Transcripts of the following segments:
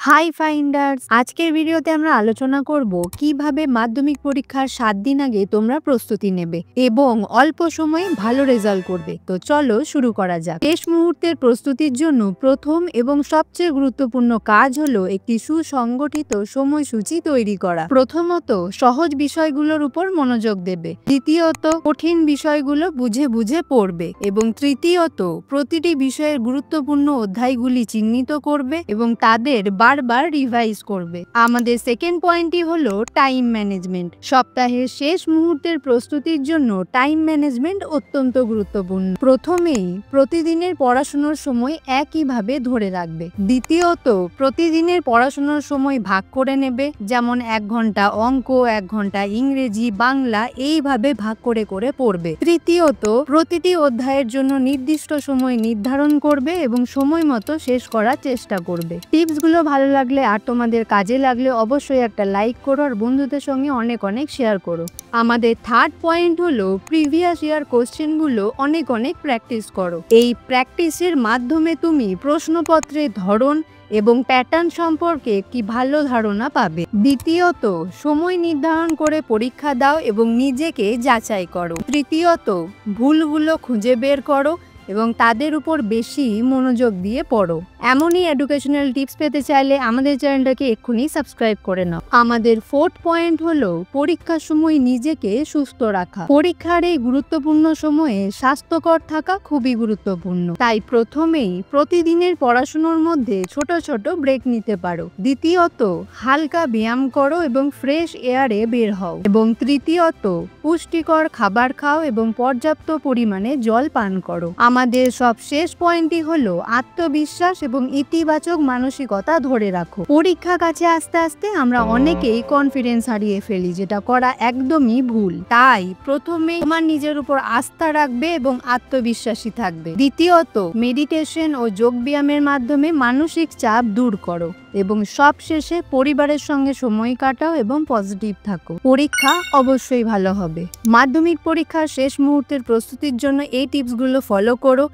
High finders, আজকের ভিডিওতে আমরা আলোচনা করব কিভাবে মাধ্যমিক পরীক্ষার 7 দিন আগে তোমরা প্রস্তুতি নেবে এবং অল্প সময়ে ভালো রেজাল্ট করবে। তো চলো শুরু করা যাক। শেষ মুহূর্তের প্রস্তুতির জন্য প্রথম এবং সবচেয়ে গুরুত্বপূর্ণ কাজ হলো একটি সুসংগঠিত সময়সূচি তৈরি করা। প্রথমত সহজ বিষয়গুলোর উপর মনোযোগ দেবে, দ্বিতীয়ত কঠিন বিষয়গুলো বুঝে বুঝে পড়বে এবং তৃতীয়ত প্রতিটি বিষয়ের গুরুত্বপূর্ণ অধ্যায়গুলি চিহ্নিত করবে এবং তাদের বারবার রিভাইজ করবে। আমাদের সেকেন্ড পয়েন্টই হলো টাইম ম্যানেজমেন্ট। সপ্তাহের শেষ মুহূর্তের প্রস্তুতির জন্য টাইম ম্যানেজমেন্ট অত্যন্ত গুরুত্বপূর্ণ। প্রথমেই প্রতিদিনের পড়াশোনার সময় একইভাবে ধরে রাখবে। দ্বিতীয়ত প্রতিদিনের পড়াশোনার সময় ভাগ করে নেবে, যেমন 1 ঘন্টা অঙ্ক, 1 ঘন্টা ইংরেজি, বাংলা, এইভাবে ভাগ করে করে পড়বে। তৃতীয়ত প্রতিটি অধ্যায়ের জন্য নির্দিষ্ট সময় নির্ধারণ করবে এবং সময় মতো শেষ করার চেষ্টা করবে। টিপসগুলো ভালো লাগলে আর তোমাদের কাজে লাগলে অবশ্যই একটা লাইক করো আর বন্ধুদের সঙ্গে অনেক অনেক শেয়ার করো। আমাদের থার্ড পয়েন্ট হলো প্রিভিয়াস ইয়ার কোশ্চেনগুলো অনেক অনেক প্র্যাকটিস করো। এই প্র্যাকটিসের মাধ্যমে তুমি প্রশ্নপত্রের ধরন এবং প্যাটার্ন সম্পর্কে একটি ভালো ধারণা পাবে। দ্বিতীয়ত সময় নির্ধারণ করে পরীক্ষা দাও এবং নিজেকে যাচাই করো। তৃতীয়ত ভুলগুলো খুঁজে বের করো এবং তাদের উপর বেশি মনোযোগ দিয়ে পড়ো। এমনই এডুকেশনাল টিপস পেতে চাইলে আমাদের চ্যানেলটাকে এক্ষুনি সাবস্ক্রাইব করে নাও। আমাদের ফোর্থ পয়েন্ট হলো পরীক্ষার সময় নিজেকে সুস্থ রাখা। পরীক্ষার এই গুরুত্বপূর্ণ সময়ে স্বাস্থ্যকর থাকা খুবই গুরুত্বপূর্ণ। তাই প্রথমেই প্রতিদিনের পড়াশোনার মধ্যে ছোট ছোট ব্রেক নিতে পারো। দ্বিতীয়ত হালকা ব্যায়াম করো এবং ফ্রেশ এয়ারে বের হও। এবং তৃতীয়ত পুষ্টিকর খাবার খাও এবং পর্যাপ্ত পরিমাণে জল পান করো। আমাদের সব শেষ পয়েন্টই হলো আত্মবিশ্বাস এবং ইতিবাচক মানসিকতা ধরে রাখো। পরীক্ষা কাছে আস্তে আস্তে আমরা অনেকেই কনফিডেন্স হারিয়ে ফেলি, যেটা করা একদমই ভুল। তাই প্রথমে তোমার নিজের উপর আস্থা রাখবে এবং আত্মবিশ্বাসী থাকবে। দ্বিতীয়ত মেডিটেশন ও যোগব্যায়ামের মাধ্যমে মানসিক চাপ দূর করো এবং সবশেষে পরিবারের সঙ্গে সময় কাটাও এবং পজিটিভ থাকো। পরীক্ষা অবশ্যই ভালো হবে। মাধ্যমিক পরীক্ষার শেষ মুহূর্তের প্রস্তুতির জন্য এই টিপসগুলো ফলো করো।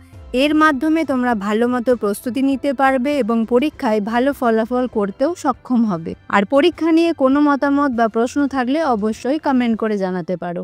এর মাধ্যমে তোমরা ভালো মতো প্রস্তুতি নিতে পারবে এবং পরীক্ষায় ভালো ফলাফল করতেও সক্ষম হবে। আর পরীক্ষা নিয়ে কোনো মতামত বা প্রশ্ন থাকলে অবশ্যই কমেন্ট করে জানাতে পারো।